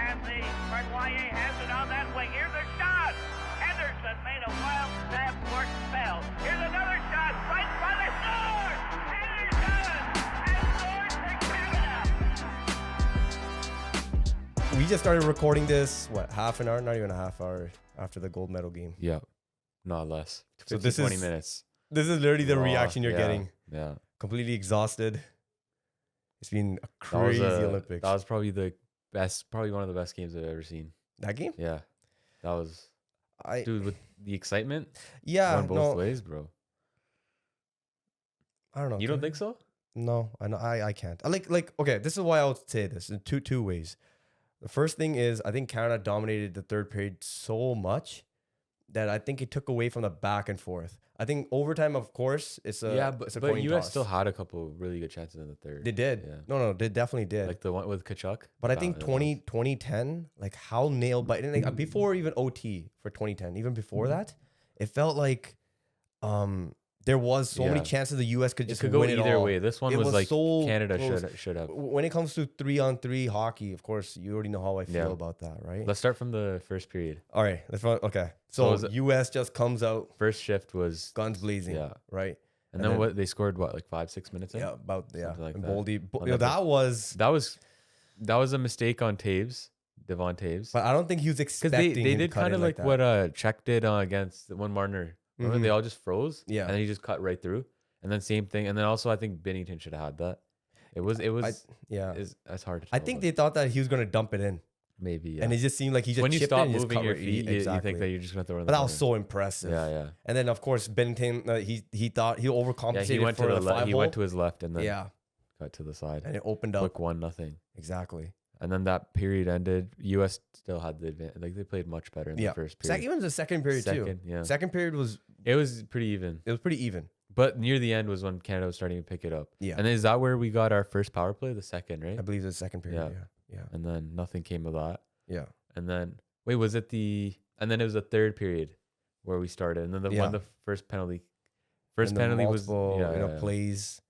And the Marnoyer has it on that wing. Here's a shot. Henderson made a wild stab for spell. Here's another shot. Right in front of score. Henderson has scored for Canada. We just started recording this, half an hour? Not even a half hour after the gold medal game. Yeah, not less. So 15, this 20 is minutes. This is literally the reaction you're getting. Yeah. Completely exhausted. It's been a crazy Olympics. That was probably the best, probably one of the best games I've ever seen. That game? Yeah. That was, dude, with the excitement. Yeah. Going both ways, bro. I don't know. You don't think so? No, I know. I can't. Okay, this is why I would say this in two ways. The first thing is I think Canada dominated the third period so much that I think it took away from the back and forth. I think overtime, of course, it's a but US still had a couple really good chances in the third. They did. Yeah. No, they definitely did. Like the one with Tkachuk. But I think 2010, like how nail biting, like before even OT for 2010, even before that, it felt like there was so many chances the US could just go win either it all. way. This one was like so Canada should have. When it comes to 3-on-3 hockey, of course, you already know how I feel about that, right? Let's start from the first period. All right, okay. So US just comes out. First shift was guns blazing, right? And then what they scored like 5-6 minutes in? Yeah, like and that. Boldy, that was a mistake on Devon Taves. But I don't think he was expecting. Because they did kind of like what Czech did against when Marner. Remember they all just froze? Yeah. And then he just cut right through. And then same thing. And then also I think Binnington should have had that. It's hard to tell. I think they thought that he was going to dump it in. Maybe, yeah. And it just seemed like he just when you chipped stop it and moving your right. feet, you think that you're just going to throw it in But the that was corner. so impressive. Yeah. And then, of course, Binnington, he thought he overcompensated he went for to the 5 he went to his left and then cut to the side. And it opened up. Quick 1-0. Exactly. And then that period ended. US still had the advantage. Like they played much better in the first period. Even the second period too. Yeah. Second period was pretty even. It was pretty even. But near the end was when Canada was starting to pick it up. Yeah. And is that where we got our first power play? The second, right? I believe the second period. Yeah. And then nothing came of that. Yeah. And then was it and then it was the third period where we started. And then the first penalty. First penalty was plays.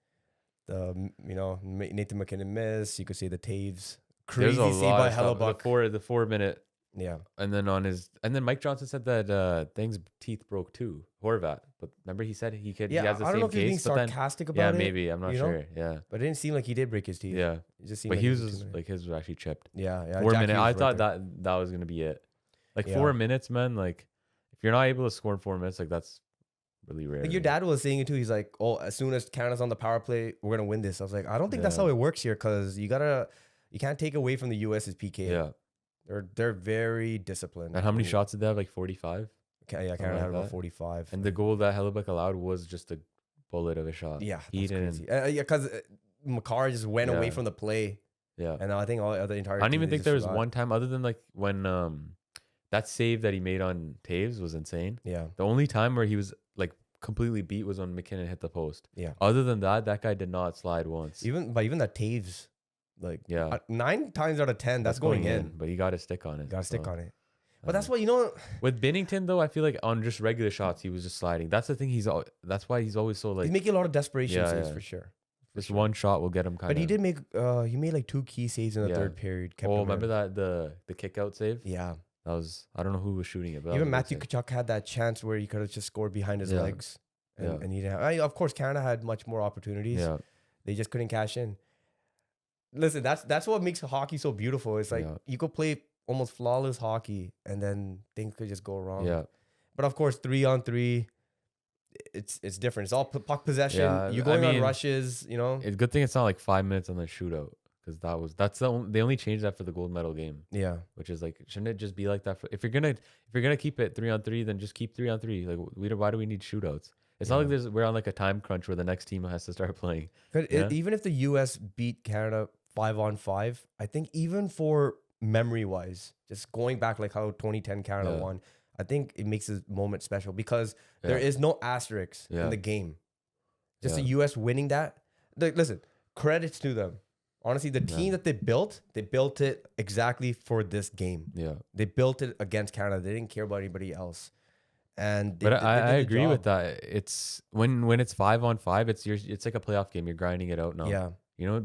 The Nathan McKinnon miss. You could say the Taves. There's Crazy save by Hellebuck. The 4 minute. Yeah. And then Mike Johnson said that Thing's teeth broke too. Horvat. But remember he said he has the same case. I don't know if he's being sarcastic about it. Yeah, maybe. I'm not sure. Yeah. But it didn't seem like he did break his teeth. Yeah. It just seemed but Hughes was like his was actually chipped. Yeah. 4 Jack minutes. Hughes I thought that was gonna be it. Like 4 minutes, man. Like if you're not able to score in 4 minutes, like that's really rare. Like your dad was saying it too. He's like, "Oh, as soon as Canada's on the power play, we're gonna win this." I was like, I don't think that's how it works here, because you can't take away from the US's PK. Yeah. They're very disciplined. And how many shots did they have? Like 45? Canada had about 45. And the goal that Hellebuck allowed was just a bullet of a shot. Yeah, he didn't. Because Makar just went away from the play. Yeah. And I think all the entire. I don't even think there was one time other than like when that save that he made on Taves was insane. Yeah. The only time where he was like completely beat was when McKinnon hit the post. Yeah. Other than that guy did not slide once. Even that Taves. 9 times out of 10, that's going in. But you got to stick on it. But that's what with Binnington though, I feel like on just regular shots he was just sliding. That's the thing. That's why he's always so like. He's making a lot of desperation saves for sure. Just one shot will get him kind of. But he did make. He made like 2 key saves in the third period. Remember that the kick out save? Yeah. That was, I don't know who was shooting it. But even Matthew Tkachuk had that chance where he could have just scored behind his legs, and he didn't. Of course, Canada had much more opportunities. Yeah. They just couldn't cash in. Listen, that's what makes hockey so beautiful. It's like you could play almost flawless hockey, and then things could just go wrong. Yeah. But of course, 3-on-3, it's different. It's all puck possession. Yeah, You're going on rushes. It's a good thing it's not like 5 minutes on the shootout, because that's they only changed that for the gold medal game. Yeah. Which is like, shouldn't it just be like that? If you're gonna keep it 3-on-3, then just keep 3-on-3. Like why do we need shootouts? It's not like we're on like a time crunch where the next team has to start playing. Even if the US beat Canada 5-on-5, I think even for memory wise, just going back like how 2010 Canada won, I think it makes this moment special because there is no asterisk in the game. Just the US winning that. Listen, credits to them. Honestly, the team that they built it exactly for this game. Yeah. They built it against Canada. They didn't care about anybody else. And I agree with that. It's when it's 5-on-5, it's like a playoff game. You're grinding it out now. Yeah.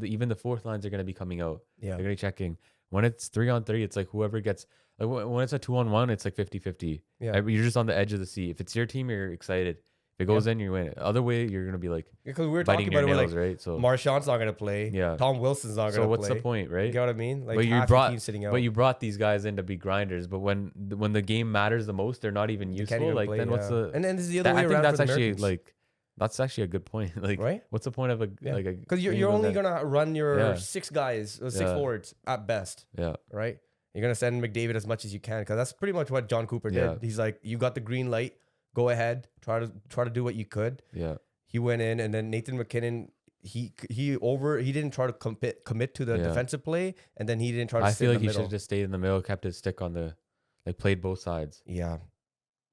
Even the fourth lines are going to be coming out. Yeah. They're going to be checking. When it's 3-on-3, it's like whoever gets like when it's a 2-on-1, it's like 50-50. Yeah. You're just on the edge of the seat. If it's your team, you're excited. If it goes in, you win. Other way, you're gonna be like Because we were biting talking your about it, we're nails, like, right? So Marshawn's not gonna play. Yeah. Tom Wilson's not gonna play. so what's the point, right? You get what I mean? Like But you half your team's sitting out. but you brought these guys in to be grinders. But when the game matters the most, they're not even They useful. can't even Like play, then what's the? and then this is the other I way think around that's for the actually Americans. like that's actually a good point. Like, Right? what's the point of a like a? Because you're game only event? gonna run your Yeah. 6 guys, 6 Yeah. forwards at best, Yeah, right? You're gonna send McDavid as much as you can because that's pretty much what John Cooper did. Yeah. He's like, you got the green light, go ahead, try to do what you could. yeah, He went in, and then Nathan McKinnon, he didn't try to commit to the Yeah. defensive play, and then he didn't try to. I sit feel in like the he should middle. have just stayed in the middle, kept his stick on the, like played both sides. Yeah,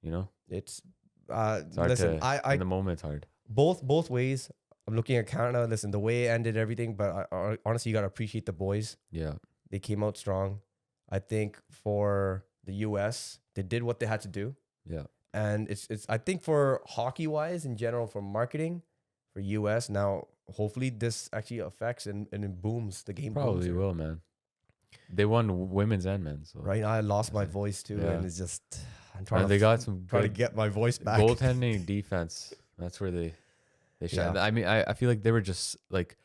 You know, it's it's hard listen, to. I in the moment, it's hard. both ways. I'm looking at Canada. Listen, the way it ended everything, but honestly, you gotta appreciate the boys. Yeah, They came out strong. I think for the U.S., they did what they had to do, yeah, and it's. I think for hockey wise in general, for marketing, for U.S. now, hopefully this actually affects and it booms the game. probably booms here. will, man. They won women's and men's. So. Right now, I lost my voice too, Yeah. and it's just I'm trying And to they got some try to good get my voice back. goaltending, defense. That's where they shine. Yeah. I mean, I feel like they were just like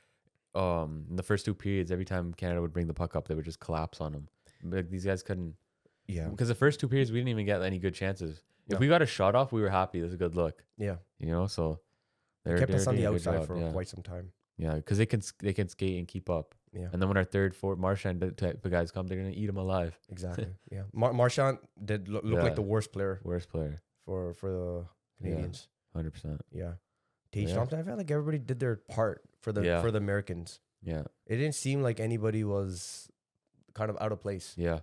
in the first 2 periods, every time Canada would bring the puck up, they would just collapse on them. Like these guys couldn't, Yeah, because the first 2 periods we didn't even get any good chances. If No. we got a shot off, we were happy. It was a good look, yeah. you know. So They kept us on doing the a good outside job, for yeah. quite some time. Yeah, because they can skate and keep up. Yeah, And then when our third, fourth Marchand type of guys come, they're gonna eat them alive. exactly. Yeah, Marchand did look Yeah. like the worst player Worst player, for the Canadians. 100%. Yeah, Tage Yeah. Thompson. I felt like everybody did their part for the Yeah. Americans. Yeah, It didn't seem like anybody was kind of out of place. yeah,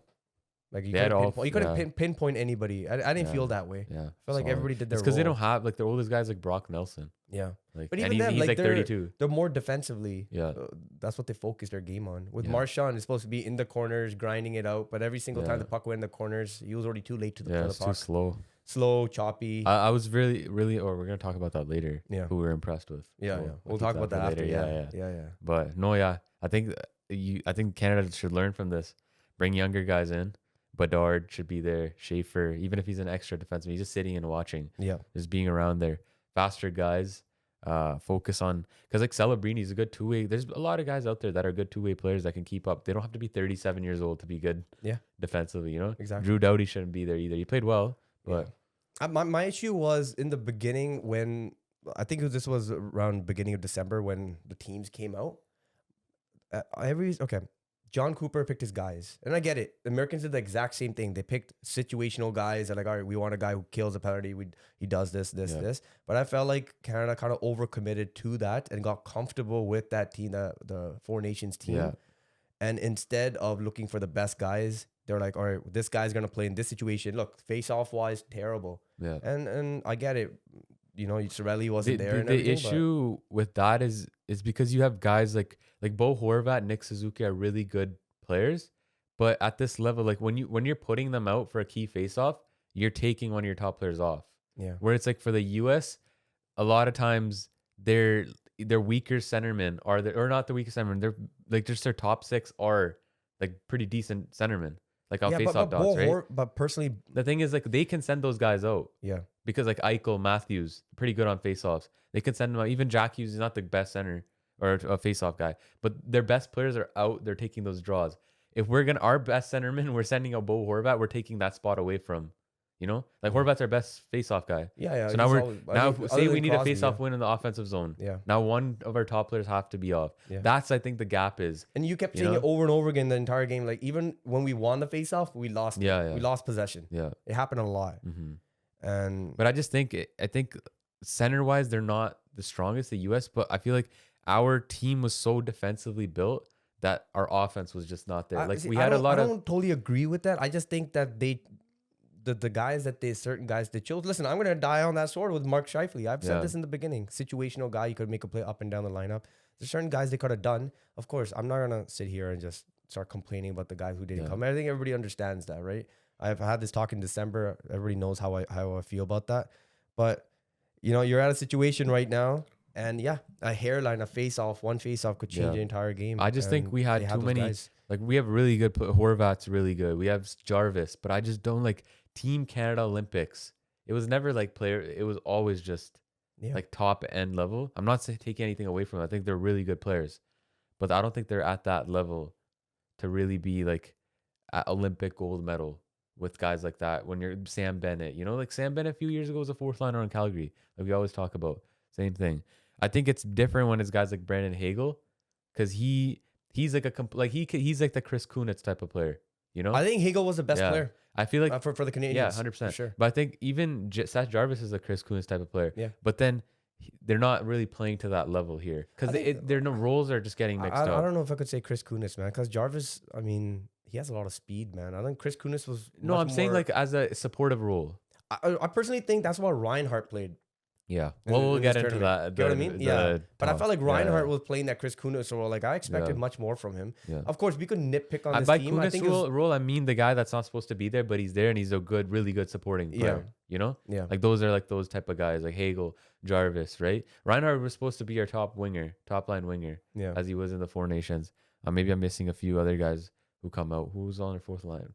Like you They had couldn't, all- pinpoint, you couldn't yeah. pinpoint anybody. I didn't Yeah. feel that way. yeah. I felt like Solid. everybody did their It's because they role. don't have like their oldest guys like Brock Nelson. Yeah, Like, But and even then, he's like, like they're- 32. they're more defensively. Yeah. That's what they focus their game on. With Yeah. Marchand, it's supposed to be in the corners, grinding it out. But every single time Yeah. the puck went in the corners, he was already too late to the, Yeah, for it's the too puck. slow. Slow, choppy. I was really, or we're gonna talk about that later. Yeah. Who we're impressed with. yeah, So yeah. We'll keep talk about for that after. later. Yeah. But no, yeah, I think I think Canada should learn from this. Bring younger guys in. Bedard should be there. Schaefer, even if he's an extra defenseman, he's just sitting and watching, Yeah. just being around there. Faster guys. Focus on, because like Celebrini's a good 2-way. There's a lot of guys out there that are good 2-way players that can keep up. They don't have to be 37 years old to be good. Yeah. Defensively, you know. Exactly. Drew Doughty shouldn't be there either. He played well, but My issue was in the beginning when I think this was around beginning of December when the teams came out. John Cooper picked his guys, and I get it. The Americans did the exact same thing. They picked situational guys. They're like, all right, we want a guy who kills a penalty. He does this. Yeah. But I felt like Canada kind of overcommitted to that and got comfortable with that team, the Four Nations team. Yeah. And instead of looking for the best guys, they're like, all right, this guy's gonna play in this situation. Look, face-off wise, terrible. yeah. And I get it. You know, Cirelli wasn't there. And The everything, issue with that is because you have guys like Bo Horvat, Nick Suzuki are really good players, but at this level, like when you're putting them out for a key face-off, you're taking one of your top players off. Yeah. Where it's like for the US, a lot of times their weaker centermen or not the weakest centermen. They're like just their top 6 are like pretty decent centermen, like on face-off dogs, right? But personally, The thing is, like, they can send those guys out. yeah. Because like Eichel, Matthews, pretty good on faceoffs. They can send them out. Even Jack Hughes is not the best center or a faceoff guy, but their best players are out. They're taking those draws. If our best centerman, we're sending out Bo Horvat, we're taking that spot away from, you know, like Horvat's our best faceoff guy. Yeah. So now he's say we than need Crosby, a faceoff win in the offensive zone. Yeah. Now one of our top players have to be off. Yeah. That's I think the gap is. And you kept You saying know? it over and over again the entire game. Like even when we won the face-off, we lost. Yeah. We lost possession. Yeah. It happened a lot. Mm-hmm. And But I think center wise, they're not the strongest, the US, but I feel like our team was so defensively built that our offense was just not there. Like see, we had a lot I of don't totally agree with that. I just think that the guys that certain guys they chose. Listen, I'm gonna die on that sword with Mark Scheifele. I've said Yeah. this in the beginning. Situational guy, you could make a play up and down the lineup. There's certain guys they could have done. Of course, I'm not gonna sit here and just start complaining about the guys who didn't Yeah. come. I think everybody understands that, right? I've had this talk in December. Everybody knows how I feel about that. But you know, you're at a situation right now And yeah, a hairline, a face-off, one face-off could change Yeah. the entire game. I just think and we they had have too those many. guys. Like we have really good. Horvat's really good. We have Jarvis, but I just don't like Team Canada Olympics. It was never like player. It was always just Yeah. like top end level. I'm not taking anything away from them. I think they're really good players, but I don't think they're at that level to really be like at Olympic gold medal with guys like that. When you're Sam Bennett, like Sam Bennett a few years ago was a fourth liner on Calgary. Like we always talk about. Same thing. I think it's different when it's guys like Brandon Hagel, because he's like he's like the Chris Kunitz type of player. I think Hagel was the best Yeah. player I feel like for the Canadians. yeah, for 100%. sure. But I think even Seth Jarvis is a Chris Kunitz type of player. Yeah. But then they're not really playing to that level here because their no roles are just getting mixed I up. don't know if I could say Chris Kunitz, man, because Jarvis, I mean, he has a lot of speed, man. I think Chris Kunitz was No, much I'm saying more- like as a supportive role. I personally think that's what Reinhardt played. Yeah. in- Well, we'll in get this into tournament. that. You know what I mean? Yeah. But I felt like yeah, Reinhardt yeah. was playing that Chris Kunitz role. Like I expected Yeah. much more from him. Yeah. Of course, we could nitpick on this By team. I Kunitz think it was- role, I mean the guy that's not supposed to be there, but he's there and he's a really good supporting player. Yeah. Like those are like those type of guys, like Hagel, Jarvis, right? Reinhardt was supposed to be our top line winger, Yeah. as he was in the Four Nations. Maybe I'm missing a few other guys who come out. Who's on our fourth line?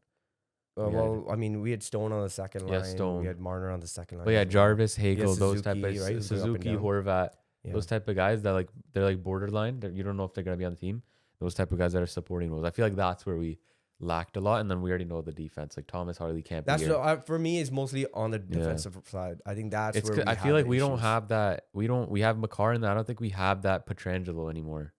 Well, I mean, we had Stone on the second line. Stone. We had Marner on the second line. But yeah, as well. Jarvis, Hagel, those type Suzuki, of right? Who's going up and Suzuki, down. Horvat, Yeah. those type of guys that they're like borderline. You don't know if they're gonna be on the team. Those type of guys that are supporting roles. I feel like that's where we lacked a lot, and then we already know the defense. Like Thomas Harley can't be That's here. for me. It's mostly on the defensive side. I think that's It's where I have feel like the we don't issues. have that. We have Makar, and I don't think we have that Pietrangelo anymore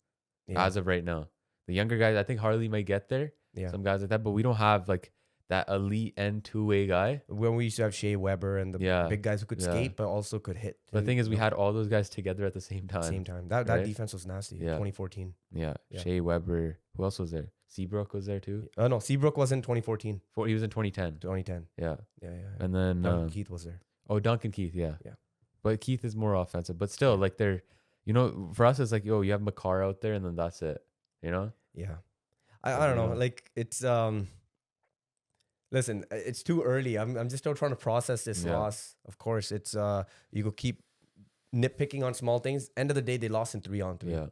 Yeah. as of right now. The younger guys, I think Harley might get there. Yeah. Some guys like that, but we don't have like that elite end two-way guy. When we used to have Shea Weber and the Yeah. big guys who could Yeah. skate but also could hit. The too, thing is, we you know, had all those guys together at the same at time. the same time. That right? defense was nasty. Yeah. 2014. Yeah. Yeah. Shea Weber. Who else was there? Seabrook was there too. No, Seabrook was in 2014, He was in 2010. 2010. Yeah. Yeah. And then Duncan Keith was there. Duncan Keith. Yeah. Yeah. But Keith is more offensive. But still, like they're, for us, it's like, you have Makar out there, and then that's it. Yeah. I don't know. Yeah. Like it's listen, it's too early. I'm just still trying to process this Yeah. loss. Of course, it's you could keep nitpicking on small things. End of the day, they lost in 3-on-3. Yeah.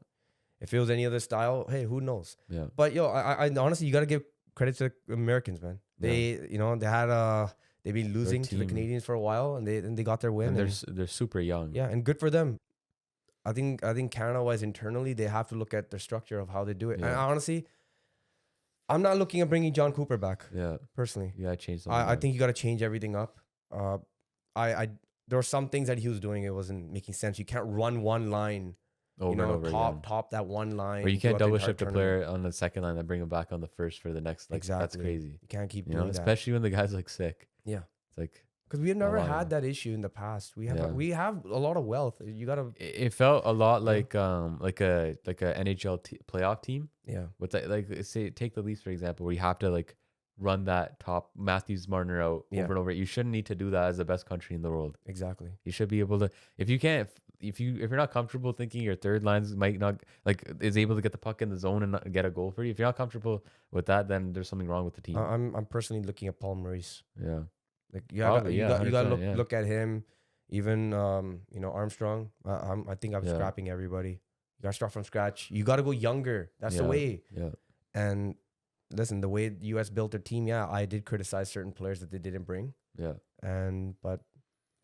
If it was any other style, hey, who knows? Yeah. But I honestly, you got to give credit to the Americans, man. They they had they've been losing to the team. Canadians for a while, and they got their win. And and- they're super young. yeah, and good for them. I think Canada-wise internally, they have to look at their structure of how they do it. And Yeah. honestly, I'm not looking at bringing John Cooper back Yeah. personally. You gotta change something. I think you got to change everything up. There were some things that he was doing, it wasn't making sense. You can't run one line, over and over again. top that one line. Or you can't throughout the double entire shift a tournament. player on the second line and bring him back on the first for the next. Like, That's Exactly. crazy. You can't keep doing that. Especially when the guy's like sick. Yeah. It's like Because we have never lot of had that issue in the past. We have Yeah. we have a lot of wealth. You gotta it felt a lot like a NHL playoff team with that, like say take the Leafs for example, where you have to like run that top Matthews Marner out Yeah. over and over. You shouldn't need to do that as the best country in the world. exactly. You should be able to, if you're not comfortable thinking your third lines might not is able to get the puck in the zone and not get a goal for you. If you're not comfortable with that, then there's something wrong with the team. I'm personally looking at Paul Maurice. Yeah. Like Probably, you yeah, got to 100%, look at him. Even Armstrong. I think I'm Yeah. scrapping everybody. You got to start from scratch. You got to go younger. That's the way. Yeah. And listen, the way the U.S. built their team, I did criticize certain players that they didn't bring. Yeah. But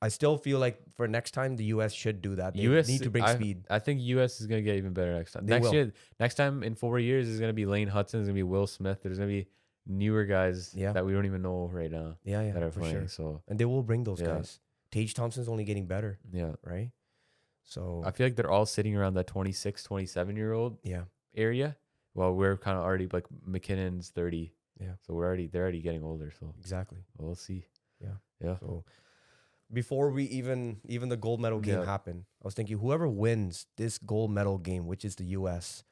I still feel like for next time the U.S. should do that. They US need to bring speed. I think US is gonna get even better next time. They will. Next time in 4 years is gonna be Lane Hudson. Is gonna be Will Smith. There's gonna be newer guys that we don't even know right now Yeah, that are for playing. sure. So And they will bring those Yeah. guys. Tage Thompson's only getting better, yeah, right? So I feel like they're all sitting around that 26, 27-year-old yeah, area. Well, we're kind of already like McKinnon's 30. Yeah. So they're already getting older. So exactly. we'll see. Yeah. Yeah. So before we even the gold medal game Yeah. happened, I was thinking whoever wins this gold medal game, which is the US,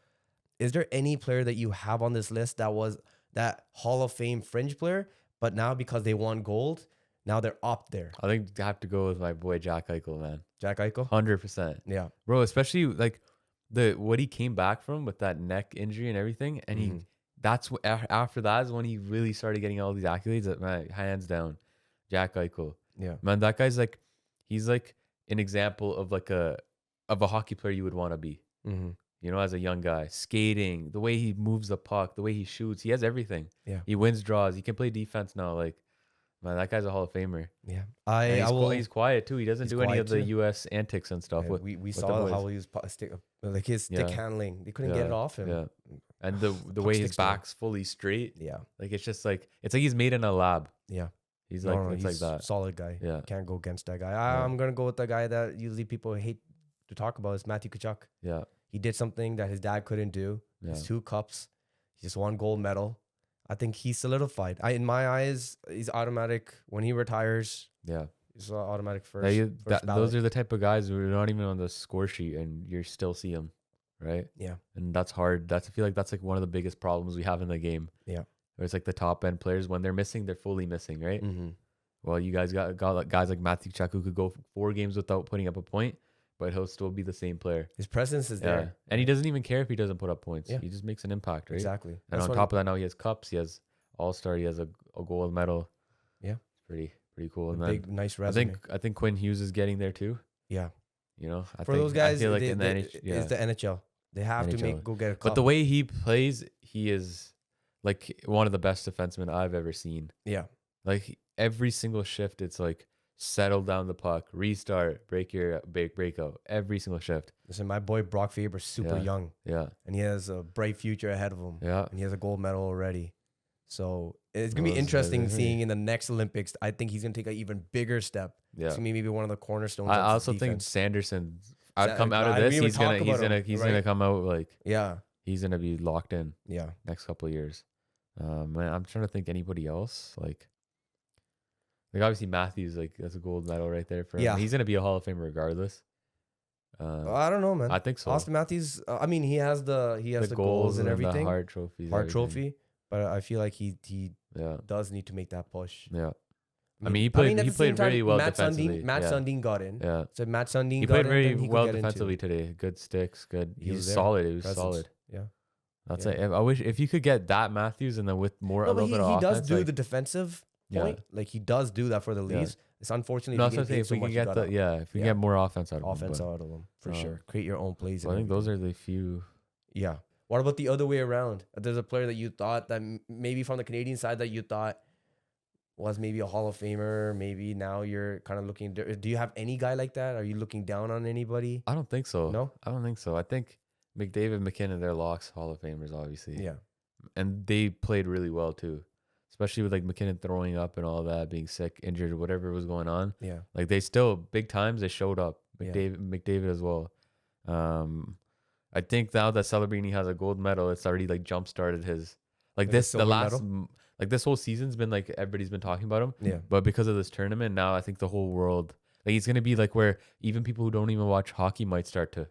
is there any player that you have on this list that was that Hall of Fame fringe player, but now because they won gold, now they're up there? I think I have to go with my boy Jack Eichel, man. Jack Eichel? 100%. Yeah. Bro, especially like what he came back from with that neck injury and everything, and Mhm. after that is when he really started getting all these accolades. That man, hands down, Jack Eichel. Yeah. Man, that guy's like, he's like an example of like a of a hockey player you would want to be. Mm-hmm. You know, as a young guy, skating, the way he moves the puck, the way he shoots, he has everything. Yeah. He wins draws. He can play defense now. Like, man, that guy's a Hall of Famer. Yeah. And he's quiet too. He doesn't do any of the too. U.S. antics and stuff. Yeah, with, we with saw how he was like his stick handling. They couldn't get it off him. Yeah. And the way his back's fully straight. Yeah. Like it's like he's made in a lab. Yeah. He's like he's like that. Solid guy. Yeah. Can't go against that guy. Yeah. I'm gonna go with the guy that usually people hate to talk about is Matthew Tkachuk. Yeah. He did something that his dad couldn't do. Yeah. His 2 cups. He just won gold medal. I think he's solidified. In my eyes, he's automatic when he retires. Yeah. He's automatic first. Those are the type of guys who are not even on the score sheet and you still see them, right? Yeah. And that's hard. I feel like that's like one of the biggest problems we have in the game. Yeah. Where it's like the top end players, when they're missing, they're fully missing, right? Mm-hmm. Well, you guys got like guys like Matthew Tkachuk who could go 4 games without putting up a point, but he'll still be the same player. His presence is there. And he doesn't even care if he doesn't put up points. Yeah. He just makes an impact, right? Exactly. And That's on top of that, now he has cups. He has All-Star. He has a gold medal. Yeah. Pretty cool. A And big, nice resume. I think Quinn Hughes is getting there too. Yeah. You know, For those guys, I feel like it's the the NHL. They have to NHL. go get a cup. But the way he plays, he is like one of the best defensemen I've ever seen. Yeah. Like every single shift, it's like settle down the puck, restart, breakout. Every single shift. Listen, my boy Brock Faber's super young. Yeah. And he has a bright future ahead of him. Yeah. And he has a gold medal already. So it's going to be interesting seeing in the next Olympics. I think he's going to take an even bigger step. Yeah. It's going to be maybe one of the cornerstones. I of also his think defense. Sanderson come out of this. He's gonna come out like he's gonna be locked in. Yeah. Next couple of years. Man, I'm trying to think anybody else like obviously Matthews, like that's a gold medal right there for him. Yeah. He's gonna be a Hall of Famer regardless. I don't know, man. I think so. Auston Matthews. I mean, he has the goals and everything. The Hart trophies. Trophy. But I feel like he yeah. does need to make that push. Yeah. I mean, he played very well defensively. Matt Sundin got in. Yeah. So Matt Sundin he got in. played very well defensively today. Good sticks. Good. He was solid. He was solid. Yeah. That's it. I wish if you could get that Matthews and then with more a little bit of he offense. Does do the defensive point. Like he does do that for the Leafs. It's unfortunate. No, if we can get if we get more offense out of him for sure. Create your own plays. I think those are the few. Yeah. What about the other way around? There's a player that you thought that maybe from the Canadian side that you thought was maybe a Hall of Famer. Maybe now you're kind of looking. Do you have any guy like that? Are you looking down on anybody? I don't think so. No, I don't think so. I think McDavid, McKinnon, they're locks, Hall of Famers, obviously. Yeah, and they played really well too, especially with like McKinnon throwing up and all that, being sick, injured, whatever was going on. Yeah, like they still big times they showed up. McDavid as well. I think now that Celebrini has a gold medal, it's already like jump started his this whole season's been like everybody's been talking about him. Yeah. But because of this tournament, now I think the whole world like he's gonna be like where even people who don't even watch hockey might start to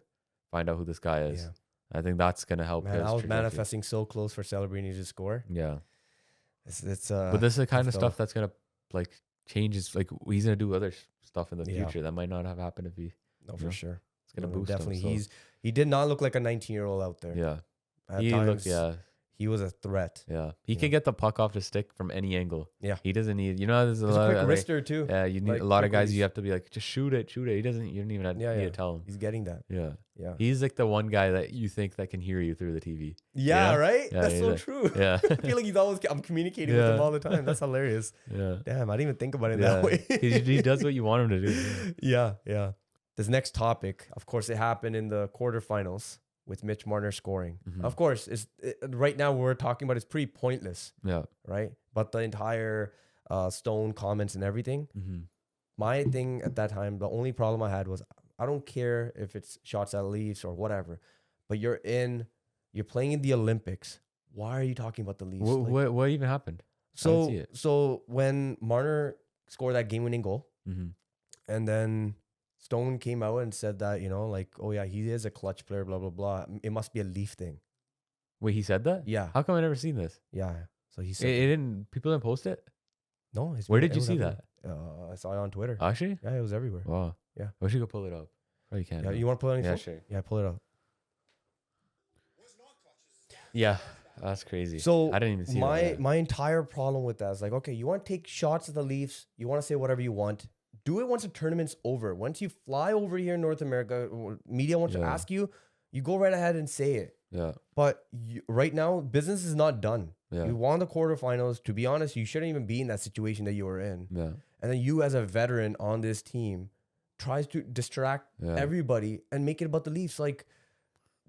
find out who this guy is. Yeah. I think that's gonna help. Man, I was manifesting so close for Celebrini to score. Yeah. It's but this is the kind of stuff that's gonna like change his like he's gonna do other stuff in the future that might not have happened if he for sure. It's gonna boost definitely him, so. He did not look like a 19-year-old out there. Yeah. At times, he was a threat. Yeah. He can get the puck off the stick from any angle. Yeah. He doesn't need there's a lot of wrister too. Yeah, you need a lot of guys you have to be like, just shoot it. You don't even need to tell him. He's getting that. Yeah. Yeah. He's like the one guy that you think that can hear you through the TV. Yeah, right? Yeah, that's so true. Yeah. I feel like I'm communicating with him all the time. That's hilarious. Yeah. Damn, I didn't even think about it that way. He does what you want him to do. Yeah, yeah. This next topic, of course, it happened in the quarterfinals with Mitch Marner scoring. Mm-hmm. Of course, right now we're talking about it's pretty pointless. Yeah. Right? But the entire Stone comments and everything, my thing at that time, the only problem I had was I don't care if it's shots at Leafs or whatever, but you're playing in the Olympics. Why are you talking about the Leafs? What even happened? So when Marner scored that game-winning goal, and then Stone came out and said that, oh yeah, he is a clutch player, blah, blah, blah. It must be a Leaf thing. Wait, he said that? Yeah. How come I never seen this? Yeah. So he said people didn't post it? No. Where did you see that? I saw it on Twitter. Actually? Yeah, it was everywhere. Wow. Yeah. I wish you could pull it up. Probably can't. Yeah, you want to pull it on your phone? Sure. Sure. Yeah, pull it up. Yeah. That's crazy. So I didn't even see my entire problem with that is like, okay, you want to take shots at the Leafs, you want to say whatever you want, do it once the tournament's over. Once you fly over here in North America, media wants to ask you, you go right ahead and say it. Yeah. But right now, business is not done. Yeah. You won the quarterfinals. To be honest, you shouldn't even be in that situation that you were in. Yeah. And then you, as a veteran on this team, tries to distract everybody and make it about the Leafs. Like,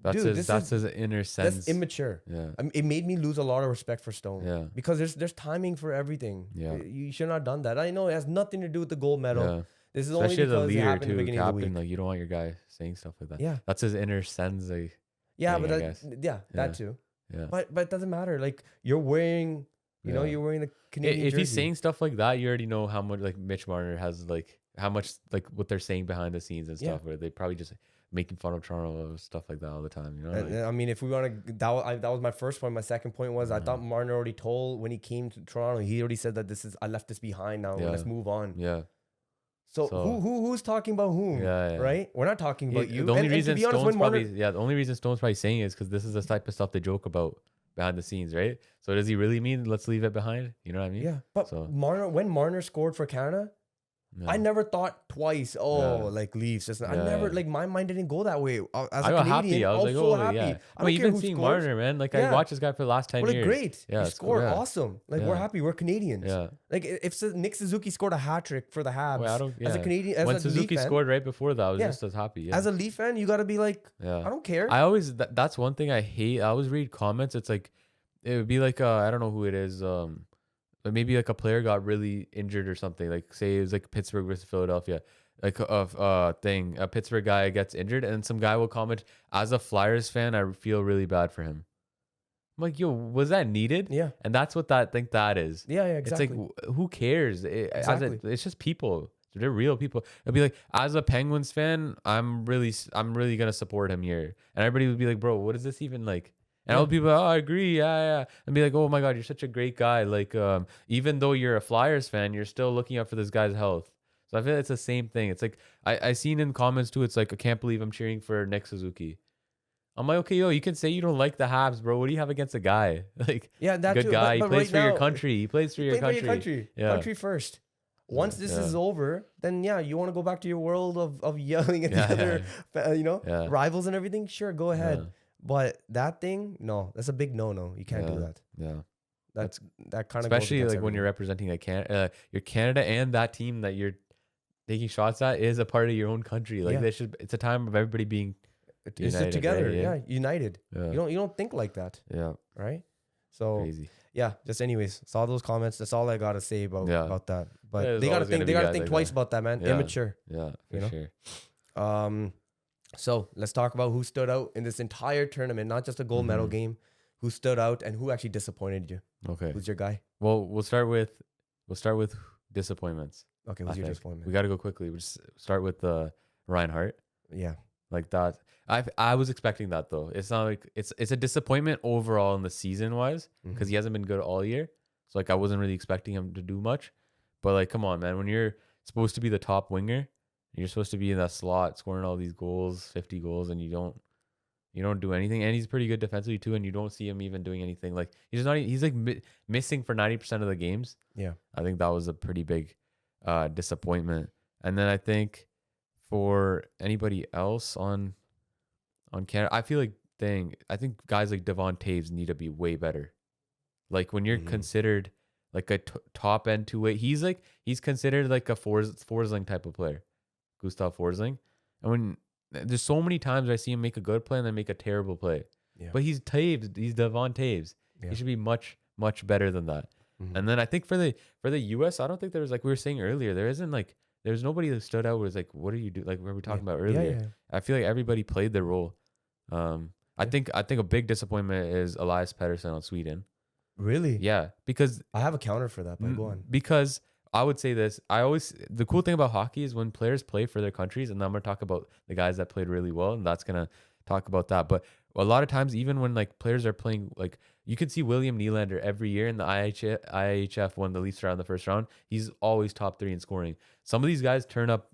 that's dude, his inner sense. That's immature. Yeah. It made me lose a lot of respect for Stone. Yeah. Because there's timing for everything. Yeah. You should not have done that. I know it has nothing to do with the gold medal. Yeah. This is Especially only as a because it leader happened at the too, beginning of the captain. week. Like, you don't want your guy saying stuff like that. Yeah. That's his inner sense. Like, Yeah, thing, but I guess. that too. Yeah. But it doesn't matter. Like, you're wearing, you're wearing the Canadian If jersey. he's saying stuff like that, you already know how much like Mitch Marner has like how much like what they're saying behind the scenes and stuff. Where they probably just making fun of Toronto stuff like that all the time. You know. And, I mean, if we want to, that was my first point. My second point was I thought Marner already told when he came to Toronto. He already said that I left this behind now. Yeah. Let's move on. Yeah. So who's talking about whom? Yeah. Right? We're not talking about you. The only And reason to be honest, Stone's when Marner, the only reason Stone's probably saying it is because this is the type of stuff they joke about behind the scenes, right? So does he really mean let's leave it behind? You know what I mean? yeah, but when Marner scored for Canada, I never thought twice. Like Leafs. Just I never like my mind didn't go that way. As I a got Canadian, happy. I was like, so oh happy. yeah. I I don't mean, care even who seeing scores. Marner, man. Like I watched this guy for the last 10 years. Great. Yeah, he scored awesome. Like we're happy. We're Canadians. Yeah. Like if Nick Suzuki scored a hat trick for the Habs, Wait, I don't. Yeah. as a Canadian, as when a Suzuki Leaf fan, scored right before that, I was just as happy. Yeah. as a Leaf fan, you got to be like, I don't care. I always that's one thing I hate. I always read comments. It's like it would be like I don't know who it is. But maybe like a player got really injured or something. Like say it was like Pittsburgh versus Philadelphia. Like a Pittsburgh guy gets injured and some guy will comment, as a Flyers fan, I feel really bad for him. I'm like, yo, was that needed? Yeah. And that's what that is. Yeah, exactly. It's like, who cares? Exactly. It's just people. They're real people. It'd be like, as a Penguins fan, I'm really gonna support him here. And everybody would be like, bro, what is this even like? And all the people, I agree, yeah. And be like, oh my God, you're such a great guy. Like, even though you're a Flyers fan, you're still looking out for this guy's health. So I feel it's the same thing. It's like, I seen in comments too, it's like, I can't believe I'm cheering for Nick Suzuki. I'm like, okay, yo, you can say you don't like the Habs, bro. What do you have against a guy? Like, that good too. guy. But He plays right for your country. He plays for your country. Country first. Once this is over, then you want to go back to your world of yelling at the other, rivals and everything. Sure, go ahead. Yeah. But that thing, no, that's a big no. You can't do that. Yeah. That kind of especially like when you're representing your Canada and that team that you're taking shots at is a part of your own country. Like it's a time of everybody being united, together. right? United. Yeah. You don't think like that. Yeah. Right. So crazy. Yeah. Just anyways, saw those comments. That's all I gotta say about that. But they gotta think. They gotta think twice about that, man. Yeah. Immature. Yeah. For sure. So let's talk about who stood out in this entire tournament, not just a gold medal game. Who stood out and who actually disappointed you? Okay. Who's your guy? Well, we'll start with disappointments. Okay, who's your disappointment? We got to go quickly. We just start with Reinhardt. Yeah. Like that. I was expecting that though. It's not like it's a disappointment overall in the season wise because he hasn't been good all year. So like I wasn't really expecting him to do much. But like, come on, man. When you're supposed to be the top winger, you're supposed to be in that slot scoring all these goals, 50 goals, and you don't do anything. And he's pretty good defensively too, and you don't see him even doing anything. Like he's like missing for 90% of the games. Yeah. I think that was a pretty big disappointment. And then I think for anybody else on Canada, I feel like I think guys like Devon Taves need to be way better. Like when you're considered like a top end two-way, he's considered like a Forsling type of player. Gustav Forsling. And when there's so many times I see him make a good play and then make a terrible play. Yeah. But he's Taves, he's Devon Taves. Yeah. He should be much, much better than that. And then I think for the US, I don't think there's like we were saying earlier, there's nobody that stood out was like, what do you do? Like we were talking about earlier. Yeah. I feel like everybody played their role. I think a big disappointment is Elias Pettersson on Sweden. Really? Yeah. Because I have a counter for that, but go on. Because I would say this. The cool thing about hockey is when players play for their countries, and I'm going to talk about the guys that played really well, and that's going to talk about that. But a lot of times, even when like players are playing, like you can see William Nylander every year in the IHF when the Leafs are in the first round, he's always top 3 in scoring. Some of these guys turn up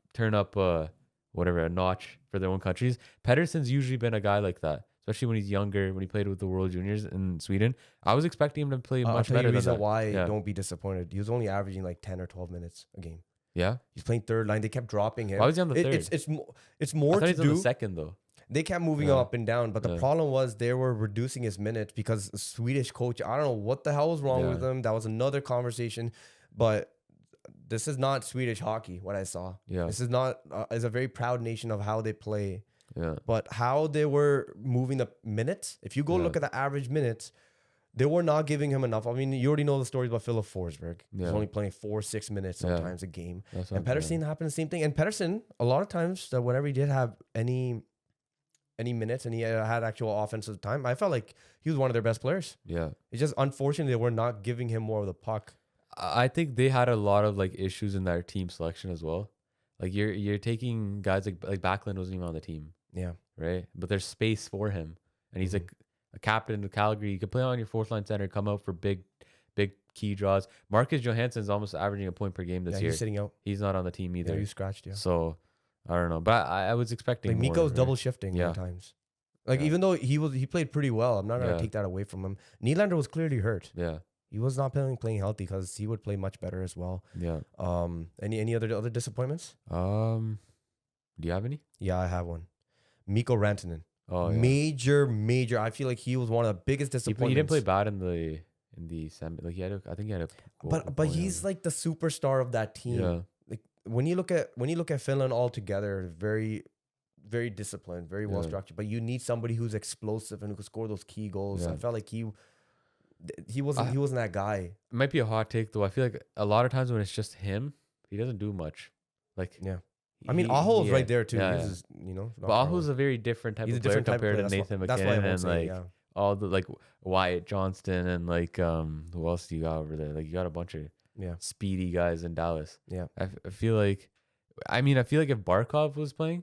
a notch for their own countries. Pettersson's usually been a guy like that. Especially when he's younger, when he played with the World Juniors in Sweden. I was expecting him to play much better than that. Why don't be disappointed. He was only averaging like 10 or 12 minutes a game. Yeah. He's playing third line. They kept dropping him. Why was he on the third? It's I more thought to he was on the do. second though. They kept moving Yeah. up and down, but the Yeah. problem was they were reducing his minutes because the Swedish coach, I don't know what the hell was wrong with him. That was another conversation, but this is not Swedish hockey, what I saw. Yeah. This is not, it's a very proud nation of how they play, Yeah. but how they were moving the minutes, if you go Yeah. look at the average minutes, they were not giving him enough. I mean, you already know the stories about Philip Forsberg. He's Yeah. only playing 4-6 minutes sometimes a game. That's And what I'm Pettersson happened the same thing. And Pettersson, a lot of times, that whenever he did have any minutes and he had actual offensive time, I felt like he was one of their best players. Yeah. It's just unfortunately they were not giving him more of the puck. I think they had a lot of like issues in their team selection as well. Like you're taking guys like Backlund wasn't even on the team, Yeah. right? But there's space for him, and he's Mhm. like a captain of Calgary. You can play on your fourth line center, come out for big key draws. Marcus Johansson's almost averaging a point per game this Yeah, year. he's sitting out. He's not on the team Yeah, either. he scratched, yeah. So I don't know, but I was expecting Like more, Mikko's right? double shifting Yeah. at times. Like Yeah. even though he played pretty well, I'm not gonna Yeah. take that away from him. Nylander was clearly hurt. Yeah, He was not playing healthy because he would play much better as well. yeah. Any other disappointments? Do you have any? Yeah, I have one. Mikko Rantanen. Oh, yeah. Major. I feel like he was one of the biggest He disappointments. didn't play bad in the semi. Like I think he had a. But he's like the superstar of that team. Yeah. Like when you look at Finland altogether, very, very disciplined, very well Yeah. structured. But you need somebody who's explosive and who can score those key goals. Yeah. I felt like he wasn't that guy. It might be a hot take though. I feel like a lot of times when it's just him, he doesn't do much. Like Yeah. I mean, Aho's right there too. Yeah, He's yeah. just, not But far Aho's away. a very different type He's a of player different type of compared player. to Nathan That's why I McKinnon won't and say like it, yeah. all the like Wyatt Johnston and like who else do you got over there? Like you got a bunch of Yeah. speedy guys in Dallas. Yeah. I feel like if Barkov was playing,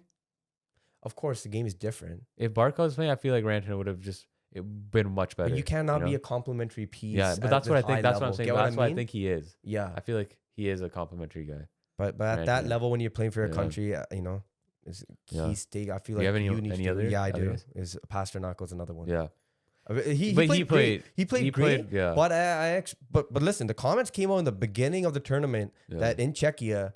Of course, the game is different. if Barkov was playing, I feel like Rantanen would have just been much better. But you cannot be know? a complimentary piece. Yeah, but that's what I think. That's what I'm saying. Get That's what I mean? think he is. Yeah, I feel like he is a complimentary guy. but at that Rantanen. level, when you're playing for your Yeah. country, is Yeah. key stake. I feel Do you like have any- you need any to. other Yeah, I do. others? Is Pasternak was another one. Yeah. I mean, he But played he great. played- He played he great. played- yeah. But listen, the comments came out in the beginning of the tournament Yeah. that in Czechia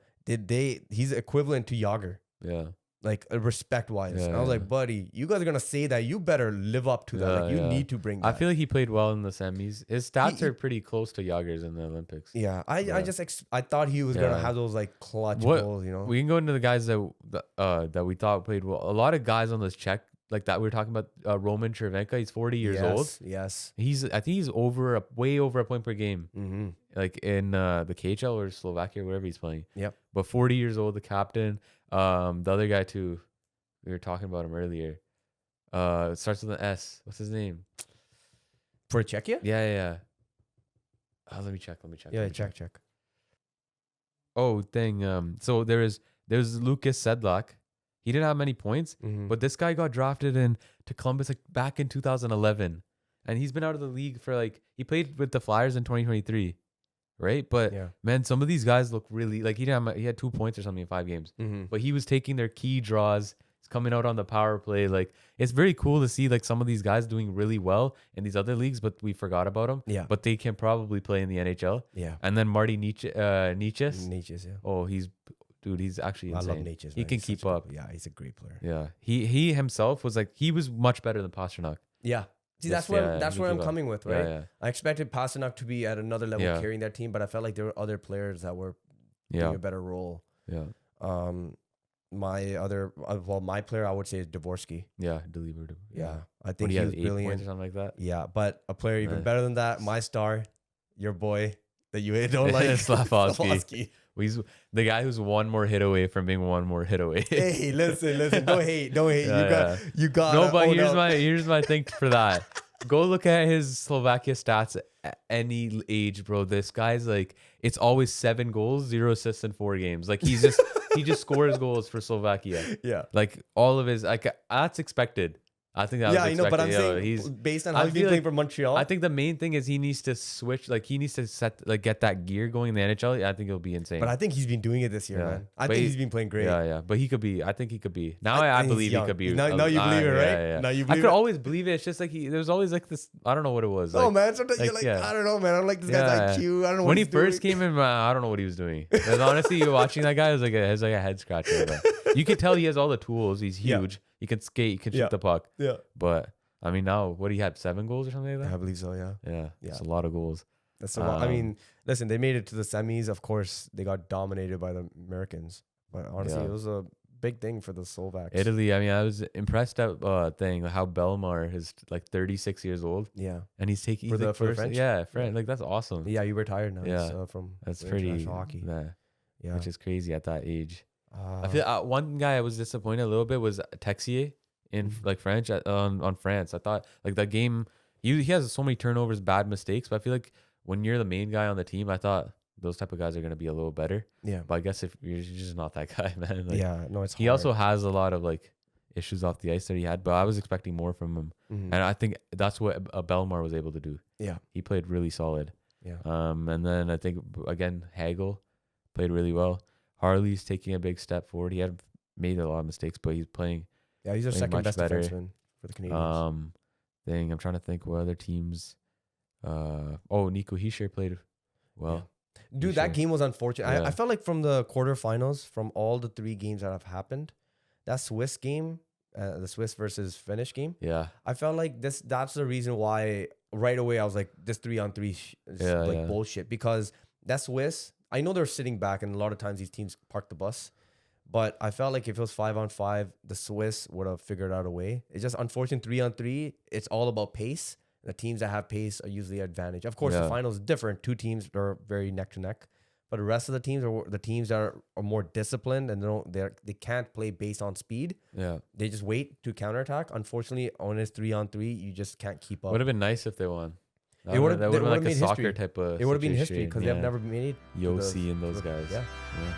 he's equivalent to Yager. Yeah. Like respect wise, Yeah, and I was yeah. like, buddy, you guys are gonna say that. You better live up to that. Yeah, Like you yeah. need to bring. That. I feel like he played well in the semis. His stats He- are pretty close to Yager's in the Olympics. Yeah, I Yeah. I thought he was gonna Yeah. have those like clutch What- goals. We can go into the guys that we thought played well. A lot of guys on this Czech, like that we were talking about, Roman Chervenka. He's 40 years old. Yes. I think he's way over a point per game, Mm-hmm. like in the KHL or Slovakia, wherever he's playing. Yep. But 40 years old, the captain. The other guy too. We were talking about him earlier. It starts with an S. What's his name? For Czechia? Yeah. Let me check. Yeah, check. Oh, dang. So there's Lucas Sedlak. He didn't have many points, Mm-hmm. but this guy got drafted to Columbus like back in 2011, and he's been out of the league for like he played with the Flyers in 2023, right? But Yeah. man, some of these guys look really like he had 2 points or something in 5 games, Mm-hmm. but he was taking their key draws. He's coming out on the power play. Like it's very cool to see like some of these guys doing really well in these other leagues, but we forgot about them. Yeah. But they can probably play in the NHL. Yeah. And then Marty Nietzsche. Natchez, yeah. Oh, he's actually I insane. love Natchez. He man. can He's keep such a up. good- Yeah, he's a great player. Yeah, he himself was like he was much better than Pasternak. Yeah. See, Yes, that's where yeah, that's he where I'm can keep up. coming with, right? Yeah, I expected Pasternak to be at another level Yeah. carrying that team, but I felt like there were other players that were yeah, doing a better role. yeah, My player I would say is Dvorsky. yeah. Delivered. Yeah. I What think do he you was have 8 points brilliant. or something like that? Yeah, but a player even Nice. better than that, my star, your boy that you don't like, Slavkovsky. He's the guy who's one more hit away from being one more hit away. Hey, listen, don't hate. Yeah, You got. No, but here's my thing for that. Go look at his Slovakia stats at any age, bro. This guy's like, it's always 7 goals, 0 assists in 4 games. Like he just scores goals for Slovakia. Yeah. Like all of his, like that's expected. I think that was Yeah, I know, but I'm expected. saying He's based on I how he's been feel playing like- for Montreal. I think the main thing is he needs to switch. Like he needs to get that gear going in the NHL. I think it'll be insane. but I think he's been doing it this year, Yeah. man. I But think he- he's been playing great. Yeah. But he could be. I think he could be. Now I and he's believe he young. could be. Now you believe it, right? Now you I believe could it. always believe it. It's just like there was always like this. I don't know what it was. Oh Like, man, sometimes you're like, like, yeah. I don't know, man. I don't like this Yeah. guy's IQ. I don't know what when he he's first doing. came in, I don't know what he was doing. 'Cause honestly, you're watching that guy. It was like a head scratcher. But you can tell he has all the tools. He's Yeah. huge. He can skate. He can Yeah. shoot the puck. Yeah, But I mean, now what he had 7 goals or something like I that. believe so. Yeah, Yeah, Yeah. it's a lot of goals. that's a lot. I mean, listen, they made it to the semis. Of course, they got dominated by the Americans. But honestly, Yeah. it was a big thing for the Slovaks. Italy. I mean, I was impressed at how Bellemare is like 36 years old Yeah, and he's taking For he's the- like for the first- French? Yeah, French. Like that's awesome. yeah, you retired now. Yeah. He's, from That's the pretty. international hockey. Yeah, Yeah, which is crazy at that age. I Uh, feel one guy I was disappointed a little bit was Texier in like French on France. I thought like that game. He has so many turnovers, bad mistakes. But I feel like when you're the main guy on the team, I thought those type of guys are gonna be a little better. yeah, But I guess if you're just not that guy, man. Like, yeah. No, it's he hard. also has a lot of like issues off the ice that he had, but I was expecting more from him, Mhm. and I think that's what Bellemare was able to do. Yeah. He played really solid. Yeah. And then I think again Hagel played really well. Harley's taking a big step forward. He had made a lot of mistakes, but he's playing. Yeah, he's our playing second much best better. defenseman for the Canadians. I'm trying to think what other teams. Nico Hischier played well. Dude, that sure. game was unfortunate. Yeah. I felt like from the quarterfinals, from all the 3 games that have happened, that Swiss game, the Swiss versus Finnish game, Yeah. I felt like that's the reason why right away I was like, this 3-on-3 is Yeah, like yeah. bullshit. Because that Swiss, I know they're sitting back, and a lot of times these teams park the bus. But I felt like if it was 5-on-5, the Swiss would have figured out a way. It's just unfortunate 3-on-3. It's all about pace. The teams that have pace are usually advantage. Of course, the Yeah. finals is different. 2 teams are very neck to neck. But the rest of the teams are the teams that are more disciplined, and they can't play based on speed. Yeah. They just wait to counterattack. Unfortunately, when it's 3-on-3, you just can't keep up. Would have been nice if they won. It would've- That they would have been would've like a made soccer history. type of. It would have been history situation, because yeah. they've never made Yossi and those guys. Yeah. Yeah.